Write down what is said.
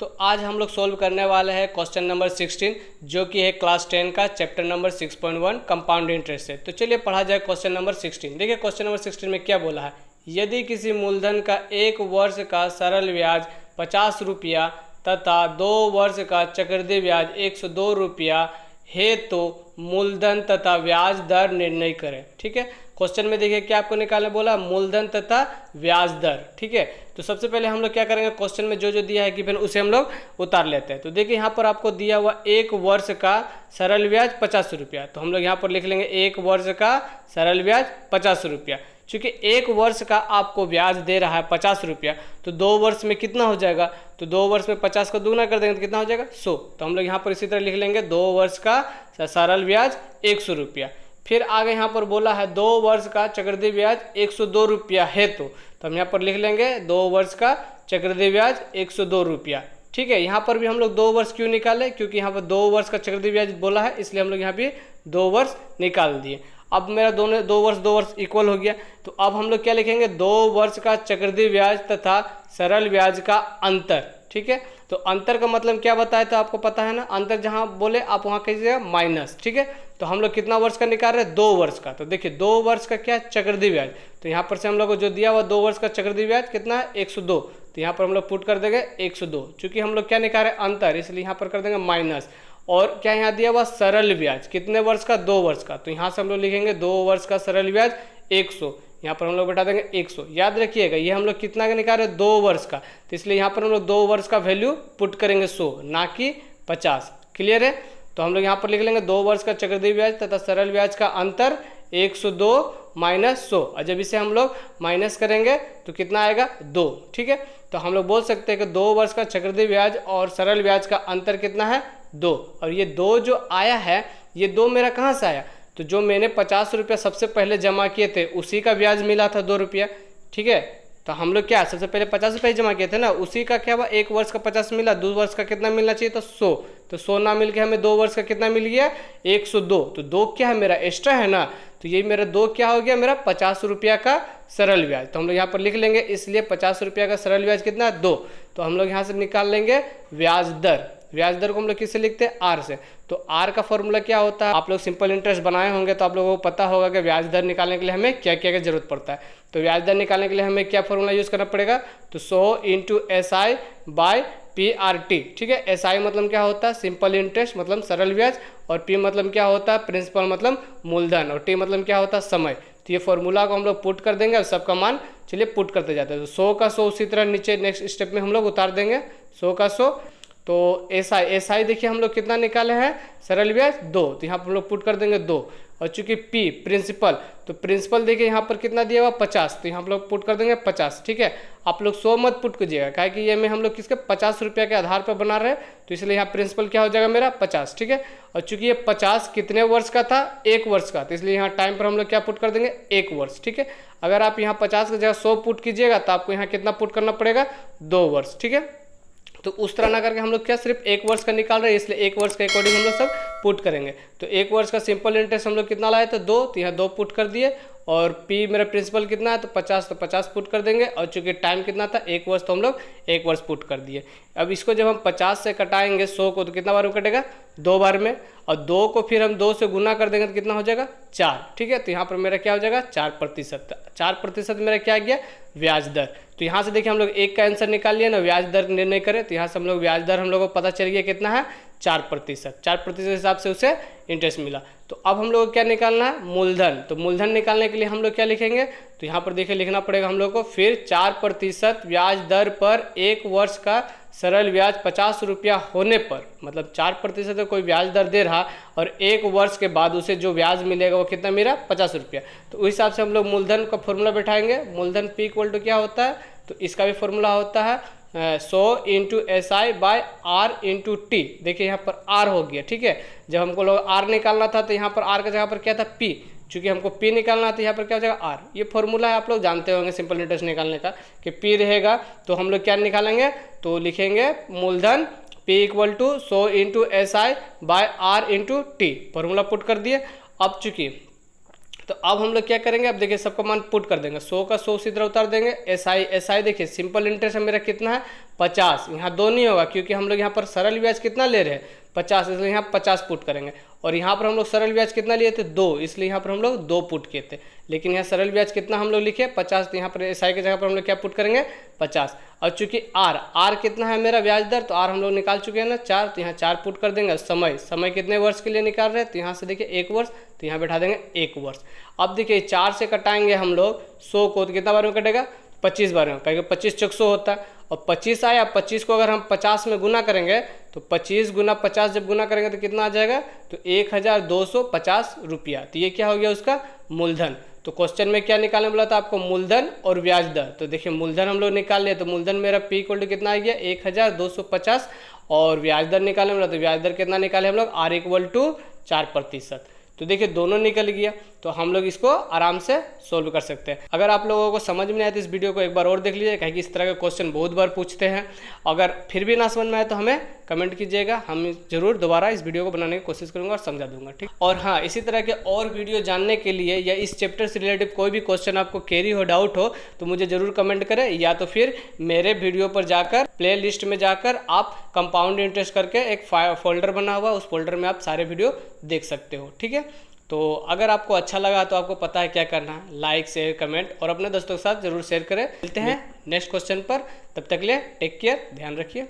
तो आज हम लोग सोल्व करने वाले हैं क्वेश्चन नंबर 16 जो कि है क्लास 10 का चैप्टर नंबर 6.1 कंपाउंड इंटरेस्ट से। तो चलिए पढ़ा जाए क्वेश्चन नंबर 16। देखिए क्वेश्चन नंबर 16 में क्या बोला है, यदि किसी मूलधन का 1 वर्ष का सरल ब्याज 50 रुपया तथा 2 वर्ष का चक्रवृद्धि ब्याज 102 रुपया है तो मूलधन तथा ब्याज दर निर्णय करें। ठीक है, क्वेश्चन में देखिए क्या आपको निकालने बोला, मूलधन तथा ब्याज दर। ठीक है, तो सबसे पहले हम लोग क्या करेंगे, क्वेश्चन में जो जो दिया है कि फिर उसे हम लोग उतार लेते हैं। तो देखिए यहाँ पर आपको दिया हुआ 1 वर्ष का सरल ब्याज 50 रुपया, तो हम लोग यहाँ पर लिख लेंगे 1 वर्ष का सरल ब्याज 50 रुपया। चूँकि 1 वर्ष का आपको ब्याज दे रहा है 50 रुपया, तो 2 वर्ष में कितना हो जाएगा, तो 2 वर्ष में 50 को दुगना कर देंगे तो कितना हो जाएगा 100। तो हम लोग यहाँ पर इसी तरह लिख लेंगे 2 वर्ष का सरल ब्याज 100 रुपया। फिर आगे यहाँ पर बोला है 2 वर्ष का चक्रवृद्धि ब्याज 102 रुपया है तो हम यहाँ पर लिख लेंगे 2 वर्ष का चक्रवृद्धि ब्याज 102 रुपया। ठीक है, यहाँ पर भी हम लोग 2 वर्ष क्यों निकाले, क्योंकि यहाँ पर 2 वर्ष का चक्रवृद्धि ब्याज बोला है, इसलिए हम लोग यहाँ भी 2 वर्ष निकाल दिए। अब मेरा दोनों 2 वर्ष इक्वल हो गया, तो अब हम लोग क्या लिखेंगे, 2 वर्ष का चक्रवृद्धि ब्याज तथा सरल ब्याज का अंतर। ठीक है, तो अंतर का मतलब क्या बताया था आपको पता है ना, अंतर जहाँ बोले आप वहाँ कीजिएगा माइनस। ठीक है, तो हम लोग कितना वर्ष का निकाल रहे हैं, 2 वर्ष का। तो देखिए 2 वर्ष का क्या चक्रवृद्धि ब्याज, तो यहाँ पर से हम लोग को जो दिया हुआ 2 वर्ष का चक्रवृद्धि ब्याज कितना है 102, तो यहाँ पर हम लोग पुट कर देंगे 102। चूंकि हम लोग क्या निकाल रहे हैं अंतर, इसलिए यहाँ पर कर देंगे माइनस। और क्या यहाँ दिया हुआ सरल ब्याज कितने वर्ष का, 2 वर्ष का, तो यहाँ से हम लोग लिखेंगे 2 वर्ष का सरल ब्याज 100, यहाँ पर हम लोग बैठा देंगे 100। याद रखिएगा ये हम लोग कितना का निकाल रहे हैं, 2 वर्ष का, तो इसलिए यहाँ पर हम लोग 2 वर्ष का वैल्यू पुट करेंगे 100 ना कि 50। क्लियर है, तो हम लोग यहाँ पर लिख लेंगे 2 वर्ष का चक्रवृद्धि ब्याज तथा सरल ब्याज का अंतर 102 माइनस 100, और जब इसे हम लोग माइनस करेंगे तो कितना आएगा 2। ठीक है, तो हम लोग बोल सकते हैं कि 2 वर्ष का चक्रवृद्धि ब्याज और सरल ब्याज का अंतर कितना है 2, और ये 2 जो आया है ये 2 मेरा कहाँ से आया, तो जो मैंने 50 रुपया सबसे पहले जमा किए थे उसी का ब्याज मिला था 2 रुपया। ठीक है, तो हम लोग क्या सबसे पहले 50 रुपये जमा किए थे ना, उसी का क्या हुआ 1 वर्ष का 50 मिला, 2 वर्ष का कितना मिलना चाहिए तो 100, तो 100 ना मिल के हमें 2 वर्ष का कितना मिल गया 102। तो 2 क्या है मेरा एक्स्ट्रा है ना, तो ये मेरा 2 क्या हो गया मेरा 50 रुपया का सरल ब्याज। तो हम लोग यहाँ पर लिख लेंगे, इसलिए 50 रुपया का सरल ब्याज कितना 2। तो हम लोग यहाँ से निकाल लेंगे ब्याज दर। ब्याज दर को हम लोग किससे लिखते हैं, आर से। तो आर का फॉर्मूला क्या होता है, आप लोग सिंपल इंटरेस्ट बनाए होंगे तो आप लोगों को पता होगा कि ब्याज दर निकालने के लिए हमें क्या क्या की जरूरत पड़ता है। तो ब्याज दर निकालने के लिए हमें क्या फॉर्मूला यूज करना पड़ेगा, तो 100 इंटू SI बाय PRT। ठीक है, SI मतलब क्या होता है सिंपल इंटरेस्ट मतलब सरल ब्याज, और P मतलब क्या होता है प्रिंसिपल मतलब मूलधन, और T मतलब क्या होता है समय। तो ये फॉर्मूला को हम लोग पुट कर देंगे और सबका मान चलिए पुट करते जाते हैं। तो 100 का 100 उसी तरह नीचे नेक्स्ट स्टेप में हम लोग उतार देंगे 100 का 100। तो SI देखिए हम लोग कितना निकाले हैं सरल ब्याज 2, तो यहाँ पर हम लोग पुट कर देंगे 2। और चूंकि P प्रिंसिपल, तो प्रिंसिपल देखिए यहाँ पर कितना दिया हुआ 50, तो यहाँ हम लोग पुट कर देंगे 50। ठीक है, आप लोग 100 मत पुट कीजिएगा, क्या कि ये में हम लोग किसके 50 रुपया के आधार पर बना रहे हैं, तो इसलिए यहाँ प्रिंसिपल क्या हो जाएगा मेरा 50। ठीक है, और चूंकि ये 50 कितने वर्ष का था 1 वर्ष का, तो इसलिए यहाँ टाइम पर हम लोग क्या पुट कर देंगे 1 वर्ष। ठीक है, अगर आप यहाँ 50 की जगह 100 पुट कीजिएगा तो आपको यहाँ कितना पुट करना पड़ेगा 2 वर्ष। ठीक है, तो उस तरह ना करके हम लोग क्या सिर्फ 1 वर्ष का निकाल रहे हैं, इसलिए 1 वर्ष के अकॉर्डिंग हम लोग सब पुट करेंगे। तो 1 वर्ष का सिंपल इंटरेस्ट हम लोग कितना लाए थे 2, तो यहाँ 2 पुट कर दिए, और P मेरा प्रिंसिपल कितना है तो 50, तो 50 पुट कर देंगे, और चूंकि टाइम कितना था 1 वर्ष तो हम लोग 1 वर्ष पुट कर दिए। अब इसको जब हम 50 से कटाएंगे 100 को, तो कितना बार में कटेगा 2 बार में, और 2 को फिर हम 2 से गुना कर देंगे तो कितना हो जाएगा 4। ठीक है, तो यहाँ पर मेरा क्या हो जाएगा 4%। 4% मेरा क्या गया ब्याज दर। तो यहाँ से देखिए हम लोग 1 का आंसर निकाल लिया ना, ब्याज दर निर्णय करें, तो यहाँ से हम लोग ब्याज दर हम लोग को पता चल गया कितना है 4%। 4% हिसाब से उसे इंटरेस्ट मिला। तो अब हम लोग को क्या निकालना है मूलधन, तो मूलधन निकालने के लिए हम लोग क्या लिखेंगे, तो यहाँ पर देखिए लिखना पड़ेगा हम लोग को फिर 4% ब्याज दर पर 1 वर्ष का सरल ब्याज 50 रुपया होने पर, मतलब 4% कोई ब्याज दर दे रहा और 1 वर्ष के बाद उसे जो ब्याज मिलेगा वो कितना मेरा 50 रुपया। तो उस हिसाब से हम लोग मूलधन का फॉर्मूला बैठाएंगे। मूलधन P इक्वल टू क्या होता है, तो इसका भी फॉर्मूला होता है 100 into SI by R into T। देखिए यहाँ पर R हो गया। ठीक है, जब हमको लोग R निकालना था तो यहाँ पर R का जगह पर क्या था P, चूंकि हमको P निकालना था यहाँ पर क्या हो जाएगा R। ये फॉर्मूला है आप लोग जानते होंगे सिंपल इंटरेस्ट निकालने का, कि P रहेगा तो हम लोग क्या निकालेंगे, तो लिखेंगे मूलधन P equal to 100 into SI by R into T, formula put कर दिए। अब चूंकि तो अब हम लोग क्या करेंगे, अब देखिए सबका मान पुट कर देंगे, 100 का 100 उसी तरह उतार देंगे। SI देखिए सिंपल इंटरेस्ट मेरा कितना है 50, यहाँ 2 नहीं होगा क्योंकि हम लोग यहाँ पर सरल ब्याज कितना ले रहे हैं 50, इसलिए यहाँ 50 पुट करेंगे। और यहाँ पर हम लोग सरल ब्याज कितना लिए थे 2, इसलिए यहाँ पर हम लोग 2 पुट किए थे। लेकिन यहाँ सरल ब्याज कितना हम लोग लिखे 50, तो यहाँ पर SI की जगह पर हम लोग क्या पुट करेंगे 50। और चूंकि R कितना है मेरा ब्याज दर, तो R हम लोग निकाल चुके हैं ना 4, तो यहाँ 4 पुट कर देंगे। समय कितने वर्ष के लिए निकाल रहे हैं, तो यहाँ से देखिए 1 वर्ष, तो यहाँ बैठा देंगे 1 वर्ष। अब देखिए 4 से कटाएंगे हम लोग 100 को, तो कितना बार में कटेगा 25 बार में, कहेंगे 25 चौक 100 होता है। और 25 आया, 25 को अगर हम 50 में गुना करेंगे तो 25 गुना 50 जब गुना करेंगे तो कितना आ जाएगा, तो 1250 रुपया। तो ये क्या हो गया उसका मूलधन। तो क्वेश्चन में क्या निकालने बोला था आपको, मूलधन और ब्याज दर। तो देखिए मूलधन हम लोग निकाल लिए, तो मूलधन मेरा P = कितना आ गया 1250, और ब्याज दर निकालने बोला तो ब्याज दर कितना निकाले हम लोग R = 4%। तो देखिए दोनों निकल गया, तो हम लोग इसको आराम से सोल्व कर सकते हैं। अगर आप लोगों को समझ में नहीं आया तो इस वीडियो को एक बार और देख लीजिए, क्योंकि इस तरह के क्वेश्चन बहुत बार पूछते हैं। अगर फिर भी ना समझ में आए तो हमें कमेंट कीजिएगा, हम जरूर दोबारा इस वीडियो को बनाने की कोशिश करूंगा और समझा दूंगा, ठीक। और हाँ, इसी तरह के और वीडियो जानने के लिए या इस चैप्टर से रिलेटेड कोई भी क्वेश्चन आपको कैरी हो, डाउट हो, तो मुझे जरूर कमेंट करें, या तो फिर मेरे वीडियो पर जाकर प्ले लिस्ट में जाकर आप कंपाउंड इंटरेस्ट करके एक फोल्डर बना हुआ, उस फोल्डर में आप सारे वीडियो देख सकते हो, ठीक है। तो अगर आपको अच्छा लगा तो आपको पता है क्या करना है, लाइक शेयर कमेंट और अपने दोस्तों के साथ जरूर शेयर करें। मिलते हैं नेक्स्ट क्वेश्चन पर, तब तक के लिए टेक केयर, ध्यान रखिए।